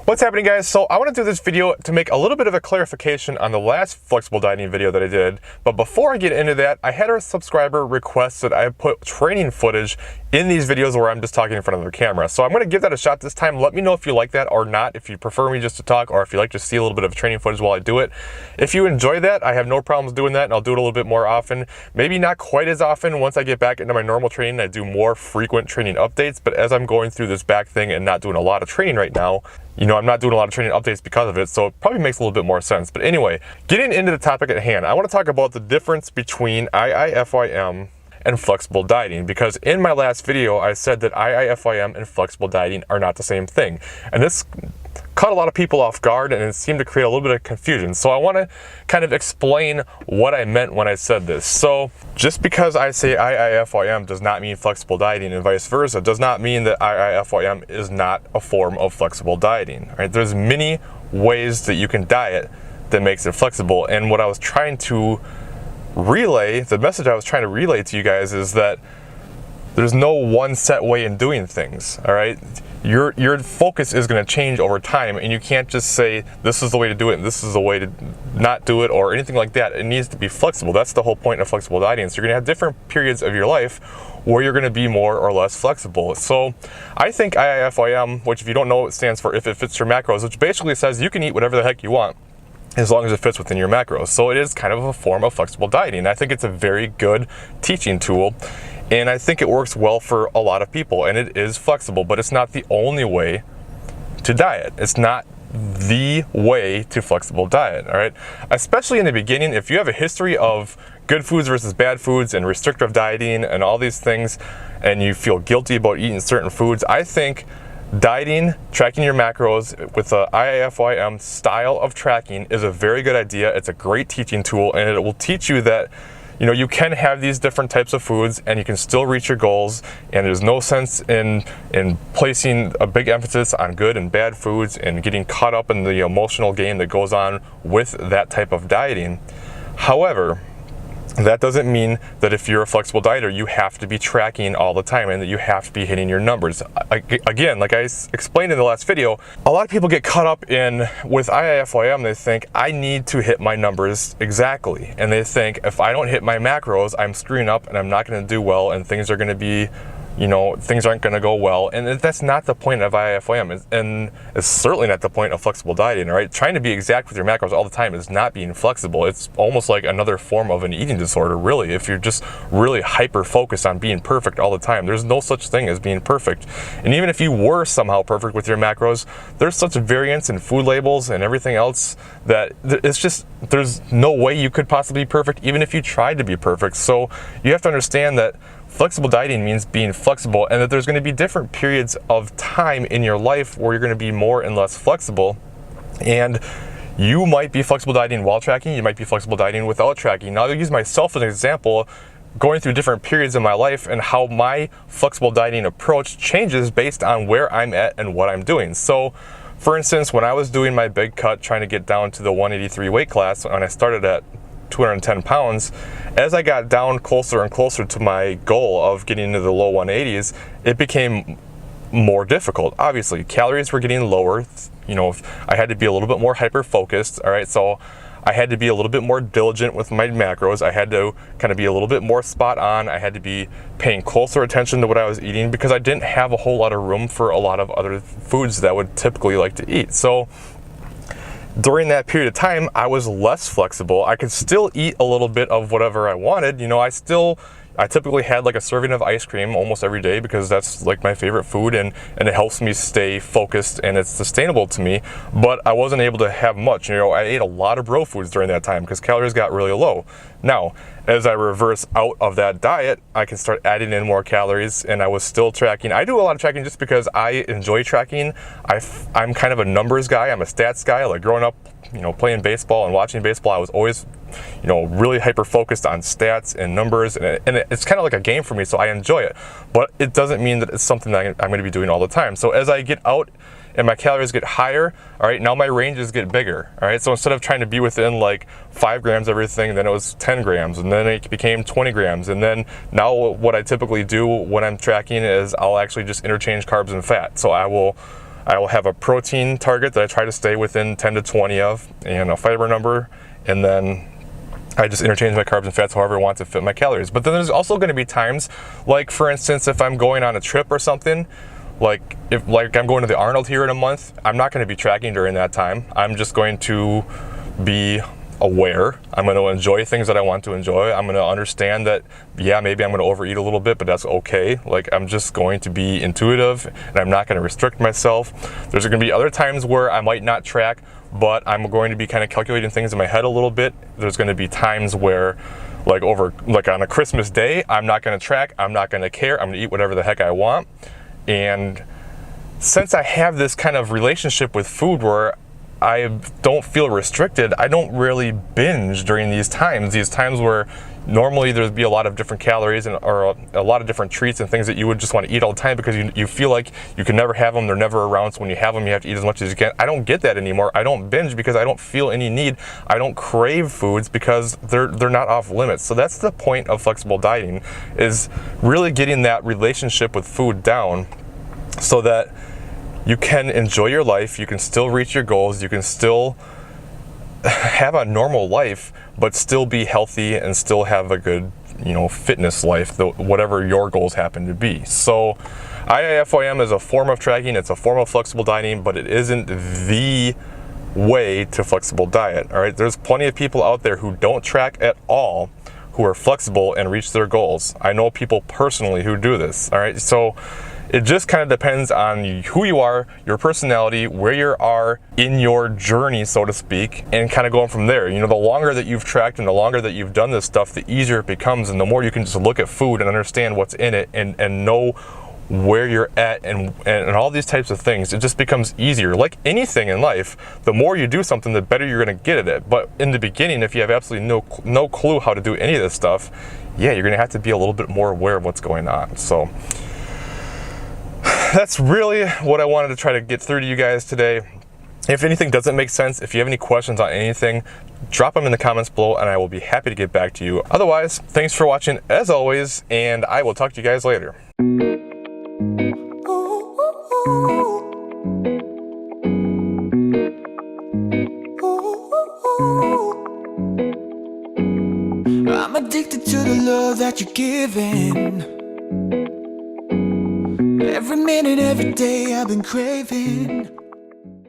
What's happening, guys? So I want to do this video to make a little bit of a clarification on the last flexible dieting video that I did. But before I get into that, I had a subscriber request that I put training footage in these videos where I'm just talking in front of the camera. So I'm going to give that a shot this time. Let me know if you like that or not, if you prefer me just to talk, or if you like to see a little bit of training footage while I do it. If you enjoy that, I have no problems doing that, and I'll do it a little bit more often. Maybe not quite as often once I get back into my normal training. I do more frequent training updates, but as I'm going through this back thing and not doing a lot of training right now, you know, I'm not doing a lot of training updates because of it, so it probably makes a little bit more sense. But anyway, getting into the topic at hand, I want to talk about the difference between IIFYM and flexible dieting, because in my last video I said that IIFYM and flexible dieting are not the same thing, and this caught a lot of people off guard and it seemed to create a little bit of confusion. So I want to kind of explain what I meant when I said this. So just because I say IIFYM does not mean flexible dieting, and vice versa does not mean that IIFYM is not a form of flexible dieting. Right? There's many ways that you can diet that makes it flexible, and what I was trying to relay, the message I was trying to relay to you guys is that there's no one set way in doing things. All right, your focus is going to change over time, and you can't just say this is the way to do it and this is the way to not do it or anything like that. It needs to be flexible. That's the whole point of flexible dieting. So you're going to have different periods of your life where you're going to be more or less flexible. So I think IIFYM, which if you don't know, it stands for if it fits your macros, which basically says you can eat whatever the heck you want as long as it fits within your macros. So it is kind of a form of flexible dieting. I think it's a very good teaching tool, and I think it works well for a lot of people, and it is flexible, but it's not the only way to diet. It's not the way to flexible diet, all right? Especially in the beginning, if you have a history of good foods versus bad foods and restrictive dieting and all these things, and you feel guilty about eating certain foods, I think dieting, tracking your macros with the IIFYM style of tracking is a very good idea. It's a great teaching tool, and it will teach you that, you know, you can have these different types of foods and you can still reach your goals, and there's no sense in placing a big emphasis on good and bad foods and getting caught up in the emotional game that goes on with that type of dieting. However, that doesn't mean that if you're a flexible dieter, you have to be tracking all the time and that you have to be hitting your numbers. Again, like I explained in the last video, a lot of people get caught up in, with IIFYM, they think I need to hit my numbers exactly. And they think if I don't hit my macros, I'm screwing up and I'm not going to do well, and things are going to be, you know, things aren't going to go well. And that's not the point of IIFYM, and it's certainly not the point of flexible dieting, right? Trying to be exact with your macros all the time is not being flexible. It's almost like another form of an eating disorder, really, if you're just really hyper-focused on being perfect all the time. There's no such thing as being perfect. And even if you were somehow perfect with your macros, there's such variance in food labels and everything else that it's just, there's no way you could possibly be perfect, even if you tried to be perfect. So you have to understand that flexible dieting means being flexible, and that there's going to be different periods of time in your life where you're going to be more and less flexible. And you might be flexible dieting while tracking, you might be flexible dieting without tracking. Now, I'll use myself as an example, going through different periods in my life and how my flexible dieting approach changes based on where I'm at and what I'm doing. So, for instance, when I was doing my big cut, trying to get down to the 183 weight class, when I started at 210 pounds, as I got down closer and closer to my goal of getting into the low 180s, it became more difficult. Obviously, calories were getting lower. You know, I had to be a little bit more hyper-focused, all right? So I had to be a little bit more diligent with my macros. I had to kind of be a little bit more spot on. I had to be paying closer attention to what I was eating, because I didn't have a whole lot of room for a lot of other foods that I would typically like to eat. So during that period of time, I was less flexible. I could still eat a little bit of whatever I wanted. You know, I typically had like a serving of ice cream almost every day, because that's like my favorite food, and it helps me stay focused and it's sustainable to me. But I wasn't able to have much. You know, I ate a lot of bro foods during that time because calories got really low. Now, as I reverse out of that diet, I can start adding in more calories, and I was still tracking. I do a lot of tracking just because I enjoy tracking. I'm kind of a numbers guy. I'm a stats guy. Like growing up, you know, playing baseball and watching baseball, I was always, you know, really hyper focused on stats and numbers, and it's kind of like a game for me, so I enjoy it. But it doesn't mean that it's something that I'm going to be doing all the time. So as I get out and my calories get higher, all right, now my ranges get bigger, all right? So instead of trying to be within like 5 grams of everything, then it was 10 grams, and then it became 20 grams. And then now what I typically do when I'm tracking is I'll actually just interchange carbs and fat. So I will I will have a protein target that I try to stay within 10 to 20 of, and a fiber number, and then I just interchange my carbs and fats however I want to fit my calories. But then there's also going to be times, like for instance, if I'm going on a trip or something, like if I'm going to the Arnold here in a month, I'm not going to be tracking during that time. I'm just going to be aware. I'm going to enjoy things that I want to enjoy. I'm going to understand that, yeah, maybe I'm going to overeat a little bit, but that's okay. Like, I'm just going to be intuitive, and I'm not going to restrict myself. There's going to be other times where I might not track, but I'm going to be kind of calculating things in my head a little bit. There's going to be times where, like on a Christmas day, I'm not going to track. I'm not going to care. I'm going to eat whatever the heck I want. And since I have this kind of relationship with food where I don't feel restricted, I don't really binge during these times where normally there'd be a lot of different calories or a lot of different treats and things that you would just want to eat all the time because you feel like you can never have them, they're never around, so when you have them you have to eat as much as you can. I don't get that anymore. I don't binge because I don't feel any need. I don't crave foods because they're not off limits. So that's the point of flexible dieting, is really getting that relationship with food down so that you can enjoy your life, you can still reach your goals, you can still have a normal life, but still be healthy and still have a good, fitness life, whatever your goals happen to be. So IIFYM is a form of tracking, it's a form of flexible dieting, but it isn't the way to flexible diet. All right, there's plenty of people out there who don't track at all, who are flexible and reach their goals. I know people personally who do this. All right, so it just kind of depends on who you are, your personality, where you are in your journey, so to speak, and kind of going from there. The longer that you've tracked and the longer that you've done this stuff, the easier it becomes, and the more you can just look at food and understand what's in it and know where you're at and all these types of things. It just becomes easier. Like anything in life, the more you do something, the better you're going to get at it. But in the beginning, if you have absolutely no clue how to do any of this stuff, yeah, you're going to have to be a little bit more aware of what's going on. So that's really what I wanted to try to get through to you guys today. If anything doesn't make sense, if you have any questions on anything, drop them in the comments below and I will be happy to get back to you. Otherwise, thanks for watching as always, and I will talk to you guys later. I'm addicted to the love that you're giving. Every minute, every day I've been craving.